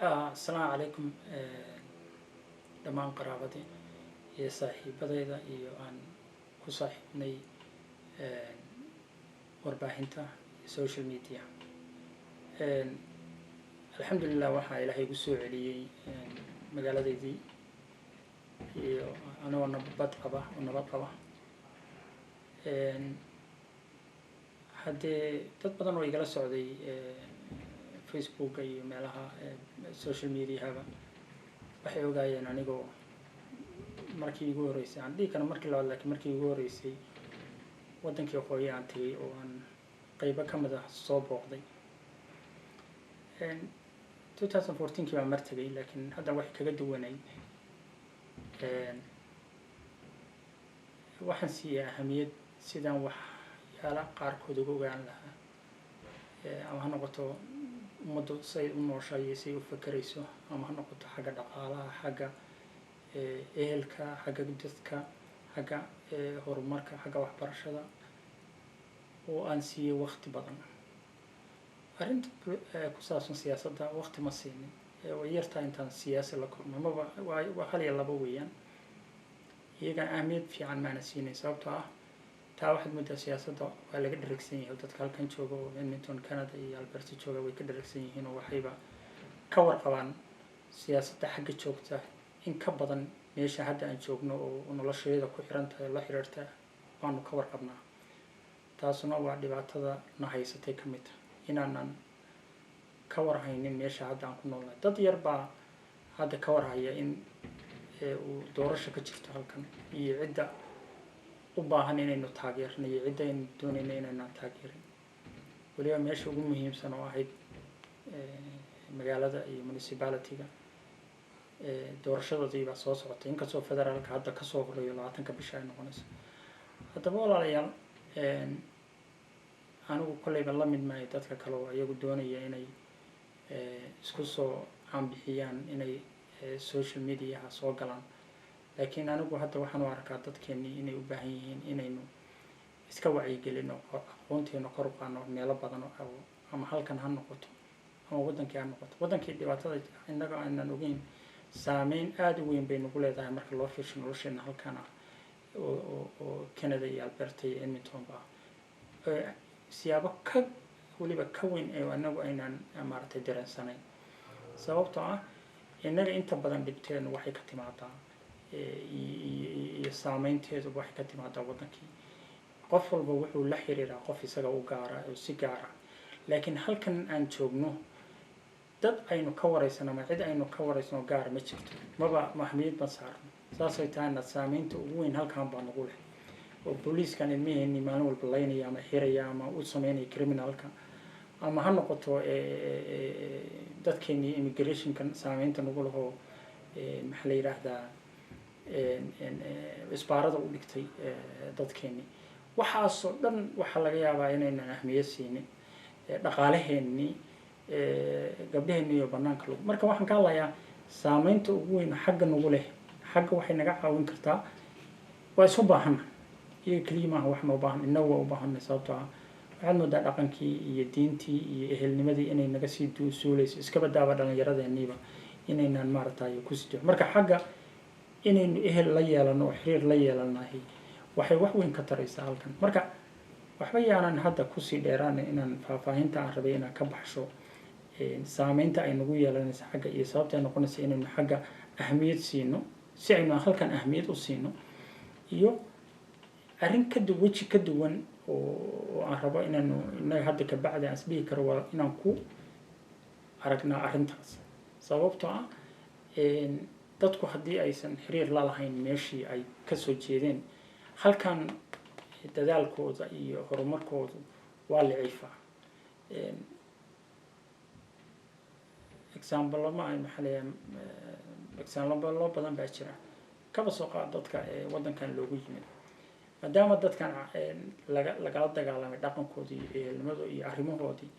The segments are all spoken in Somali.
السلام عليكم دمان قرابتي iyo saaxiibadayda iyo aan ku saaxiibnay warbaahinta social media alxamdulillah waxaa ilaahay igu soo celiyay magaaladeydii iyo anoo nabad qaba haddee dad badan oo igala socday Facebook iyo meelaha social media-haba waxay ogaayeen anigoo markii ugu horeysay aan dhihi karo markii labaad laakiin markii ugu horeysay wadankii hooyo aan tagay oo aan qaybo ka mid ah soo booqday 2014 baan mar tagay laakiin hadda wax kaga duwanay waxaan siiyay ahamiyad sidaan waxyaala qaarkood uga ogaan lahaa ama ha noqoto ummaddu say u nooshahay say u fakerayso ama ha noqoto xagga dhaqaalaha xagga ehelka xagga dadka xagga horumarka xagga waxbarashada oo aan siiyay waqti badan arrinta ku saabsan siyaasadda waqti ma siinin way yartaa intaan siyaasi la kulmo maba waa hal iyo laba weeyaan iyagan ahmiyad fiican maana siinin sababtoo ah taa waxaad moodaa siyaasadda waa laga dheragsan yahay dadka halkan jooga oo Edmonton Canada iyo Alberta jooga way ka dheragsan yihiin oo waxayba ka warqabaan siyaasadda xagga joogta in ka badan meesha hadda aan joogno oo nolosheeda ku xiran tahay la xiriirta waanu ka warqabnaa taasuna waa dhibaatada na haysatay ka mid inaanan ka warhaynin meesha hadda aan ku noolnahay dad yar baa hadda ka warhaya in uu doorasho ka jirto halkan iyo cidda u baahan inaynu taageerno iyo cidda aynu doonayno inaynaan taageerin waliba meesha ugu muhiimsan oo ahayd magaalada iyo municipality-ga doorashadoodii baa soo socotay inkastoo federaalka hadda kasoo horeeyo 20 bisha ay noqonayso haddaba walaalayaal anigu kolleyba la mid maayo dadka kale oo iyagu doonaya inay isku soo caanbixiyaan inay social media-ha soo galaan laakiin anigu hadda waxaan u arkaa dadkeennii inay u baahan yihiin inaynu iska wacyigelino aqoonteena kor u qaadno meelo badan oo ama halkan ha noqoto ama wadankii ha noqoto wadankii dhibaatada innaga aanan ogeyn saameyn aada u weyn bay nagu leedahay marka loo fiirsho nolosheena halkan ah oo Canada iyo Alberta iyo Edmonton ba siyaabo ka waliba ka weyn ee anagu aynaan maartay dareensanayn sababtoo ah innaga inta badan dhibteen waxay ka timaadaa iyo saameynteedu waxay ka timaadaa wadankii qof walba wuxuu la xiriiraa qof isaga u gaara oo si gaara laakiin halkan aan joogno dad aynu ka wareysano ama cid aynu ka wareysano gaar ma jirto maba mahmiyad ma saarno saasay taana saameynta ugu weyn halkan baa nagu leh oo booliiskan ilmiheenni maalin walba laynaya ama xiraya ama u sameynaya criminalka ama ha noqoto dadkeennii immigrationkan saameynta nagu lahoo maxaa la yidhaahdaa isbaarada u dhigtay dadkeenni waxaasoo dhan waxaa laga yaabaa inaynan ahmiyad siinin dhaqaalaheenni gabdhaheenni iyo banaanka lagu marka waxaan ka hadlayaa saameynta ugu weyn xagga nagu leh xagga waxay naga caawin kartaa waa isu baahana iyaga keliya maaha wax noo baahan innagu waa u baahanay sababtoo ah waxaad moodaa dhaqankii iyo diintii iyo ehelnimadii inay naga sii suulayso iska badaaba dhallinyaradeenniiba inaynaan maaragtay kusii jiro marka xagga inaynu ehel la yeelano oo xiriir la yeelanahay waxay wax weyn ka taraysaa halkan marka waxba yaanan hadda kusii dheeraan inaan faahfaahinta aan rabay inaan ka baxsho saameynta ay nagu yeelanaysa xagga iyo sababta ay noqonaysa inaynu xagga ahmiyad siino si aynu halkan ahmiyad u siino iyo arrin weji ka duwan oo aan rabo inaanu innaga hadda ka bacdi aan isdhihi karo waa inaan ku aragnaa arrintaas sababtoo ah dadku haddii aysan xiriir la lahayn meeshii ay ka soo jeedeen halkan dadaalkooda iyo horumarkoodu waa liciifaa example ma ay maxalaya example badan baa jira kaba soo qaad dadka wadankan loogu yimid maadaama dadkan lagala dagaalamay dhaqankoodii iyo ehelnimadooda iyo arrimahoodii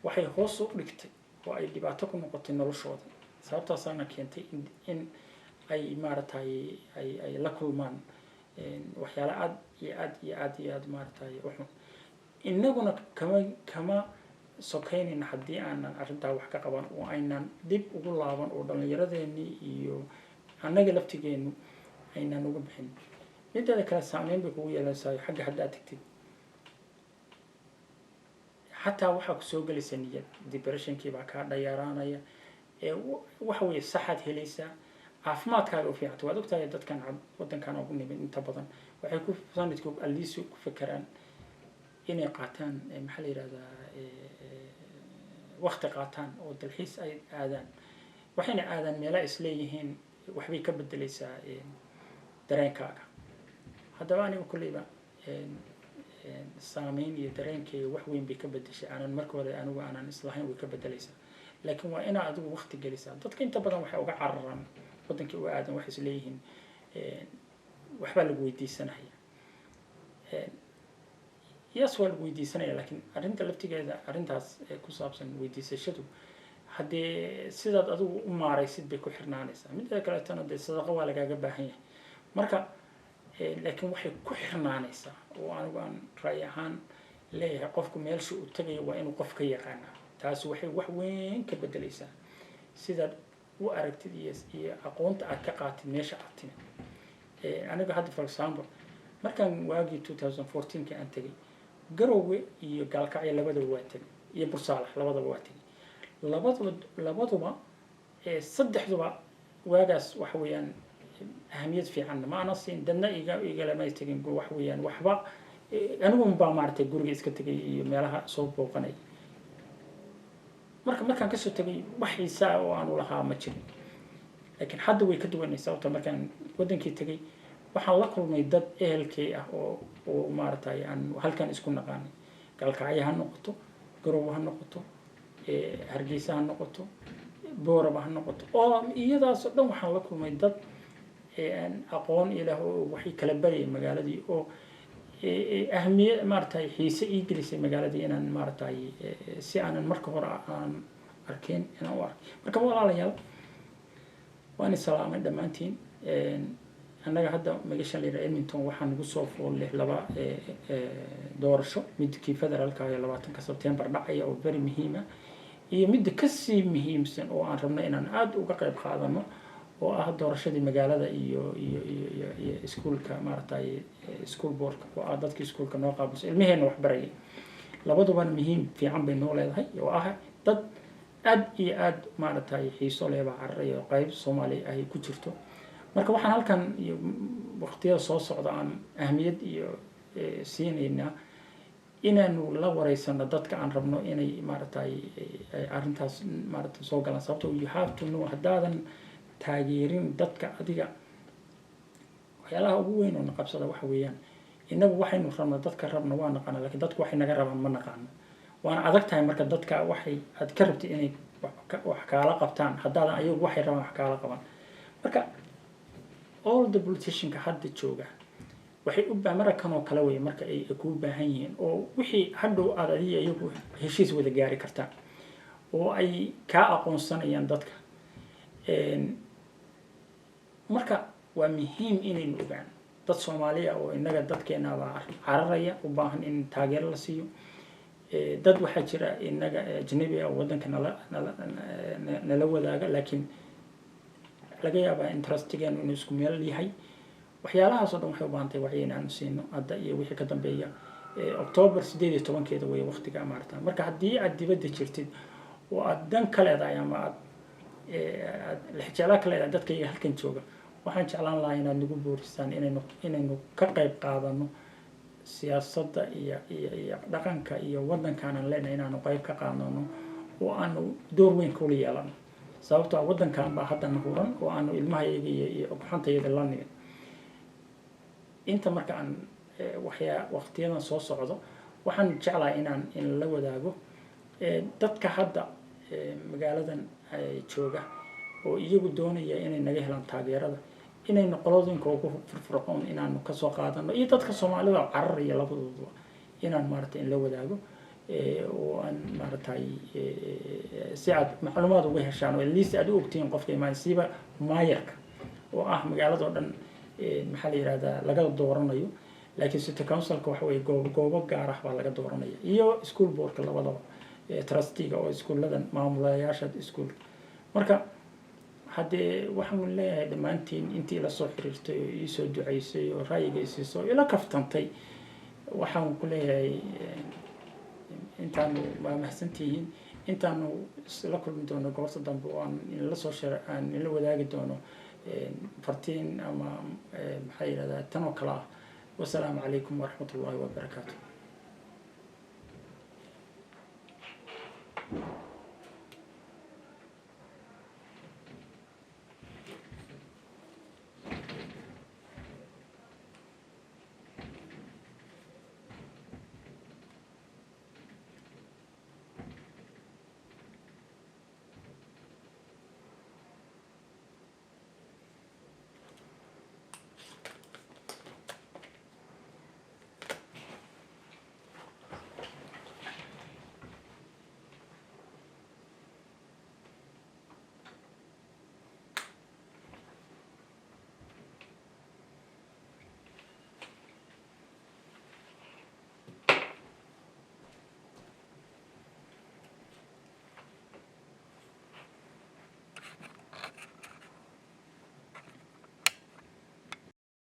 waxay hoos u dhigtay oo ay dhibaato ku noqotay noloshooda sababtaasaana keentay in ay maaragtay ay la kulmaan waxyaala aad iyo aad maaragtay wuxuu innaguna kama sokaynayna haddii aanan arrintaa wax ka qaban oo aynan dib ugu laaban oo dhallinyaradeenii iyo annaga laftigeenu aynan uga bixin mideeda kale saameyn bay kugu yeelanaysaa xagga haddaad tagtid xataa waxaa kusoo gelaysa niyad depressionkii baa kaa dhayaaraanaya waxa weeye saxaad helaysaa caafimaadkaaga u fiicanta waad ogtahay dadkan waddankan ugu nimid inta badan waxay ku sanadku aliisu ku fakeraan inay qaataan maxaa la yidhahdaa waqti qaataan oo dalxiis ay aadaan waxayna aadaan meelo isleeyihiin waxbay ka bedelaysaa dareenkaaga haddaba aniga kulleyba saameyn iyo dareenkayga wax weyn bay ka bedeshay aanan marka hore anigu aanan islahayn way ka bedelaysaa laakiin waa inaa adigu waqti gelisaa dadka inta badan waxay uga cararaan waddankii u aadan waxay isleeyihiin waxbaa lagu weydiisanaya yes waa lagu weydiisanaya laakiin arrinta laftigeeda arrintaas ku saabsan weydiisashadu haddee sidaad adigu u maaraysid bay ku xirnaanaysaa midda kaleetana dee sadaqa waa lagaaga baahan yahay marka laakiin waxay ku xirnaanaysaa oo anigu aan ra'yi ahaan leeyahay qofku meelsha uu tagayo waa inuu qof ka yaqaana taasi waxay wax weyn ka bedelaysaa sidaad u aragtid iyo aqoonta aad ka qaatid meesha aad timid aniga hadda for example markaan waagii 2014 aan tagay garowe iyo gaalkacyo labadaba waa tagay iyo bursaalax labadaba waa tagay labaduba saddexduba waagaas waxa weeyaan ahamiyad fiican ma ana siin dadna igala tagin wax weeyaan waxba anigu baa maartay guriga iska tagay iyo meelaha soo booqanay markaan ka soo tagay wax xiisaa oo aan u lahaa ma jirin laakiin hadda way ka duwanaysaa sababtoo markaan wadankii tagay waxaan la kulmay dad ehelkay ah oo maartay aan halkan isku naqaanay galkacyo ha noqoto garowe ha noqoto hargeysa ha noqoto booraba ha noqoto oo iyadaas oo dhan waxaan la kulmay dad aqoon ilaah oo waxay kala barayay magaaladii oo ahmiyad maartay xiise ii gelisay magaaladii inaan maartay si aanan marka hore aan arkeen inaan u arko marka walaalayaal waan salaamay dhamaantiin annaga hadda magashan leeyahay Edmonton waxaan ugu soo foolay laba doorasho midkii federaalka ah 20 September dhacay oo very muhiim ah iyo mid ka sii muhiimsan oo aan rabnay inaan aad uga qayb qaadano oo ah doorashadii magaalada iyo iskuulka maartay school board oo ah dadkii iskuulka noo qaabilsan ilmaheena wax barayay labaduba muhiim fiican bay noo leedahay oo ah dad aad iyo aad maartay xiiso leh baa carray oo qayb Soomaali ah ku jirto marka waxaan halkan iyo waqtiyada soo socda aan ahmiyad iyo siinayna inaanu la wareysano dadka aan rabno inay maartay arrintaas maartay soo galaan sababtoo you have to know hadaadan taageerin dadka adiga waxyaalaha ugu weyn oo naqabsada waxa weeyaan inagu waxaynu rabno dadka rabno waa naqana laakiin dadku waxay naga rabaan ma naqaano waana adag tahay marka dadka waxay aad ka rabtay inay wax kaala qabtaan hadaadan ayagu waxay rabaan wax kaala qaban marka all the politicians ka hadda jooga waxay u baahan markan oo kala way marka ay ku baahan yihiin oo wixii hadhow aad adiga iyagu heshiis wada gaari kartaa oo ay ka aqoonsanayaan dadka marka waa muhiim inaynu ogaan dad Soomaaliya oo inaga dadkeena baa cararaya u baahan in taageero la siiyo dad waxa jira inaga ajnabi ah wadanka nala wadaaga laakiin laga yaabaa interestigeenu inuu isku meel yahay waxyaalahaas oo dhan waxay u baahan tahay wacyi inaan siino hadda iyo wixii ka dambeeya October 18 way waqtiga maarta marka haddii aad dibadda jirtid oo aad dan kale ama aad lixjala kale dadka halkan jooga waxaan jeclaan lahaa inaad nagu boorisaan inaynu ka qayb qaadano siyaasadda iyo dhaqanka iyo wadankan leenahay inaanu qayb ka qaadano oo aanu door weyn ku yeelano sababtoo wadankan baa hadda nuuran oo aanu ilmahayaga iyo xantayada la nimid inta marka aan waqtiyadan soo socdo waxaan jeclahay in la wadaago dadka hadda magaaladan jooga oo iyagu doonaya inay naga helaan taageerada inay noqolooyinka ugu firfircoon inaanu ka soo qaadano iyo dadka Soomaalida carar iyo labadooda inaan maartay in la wadaago oo aan maartay si aad macluumaad uga heshaan oo liis aad u ogtiin qofka imaansiiba maayarka oo ah magaalada oo dhan maxaa la yiraahdaa laga dooranayo laakiin city councilka waxa way goobo gaar ah baa laga dooranaya iyo school boardka labadaba trustiga oo iskuuladan maamulayaasha iskuulka marka haddee waxaan leeyahay dhammaantiin intii la soo xiriirtay oo ii soo ducaysay oo ra'yiga isiisoo ila kaftantay waxaan ku leeyahay intaanu waa mahadsantihiin intaanu la kulmi doono goorta dambe oo aan in la soo aan in la wadaagi doono fartiin ama maxay yidhahdaa tan oo kale ah wasalaamu calaykum waraxmatullaahi wabarakaatu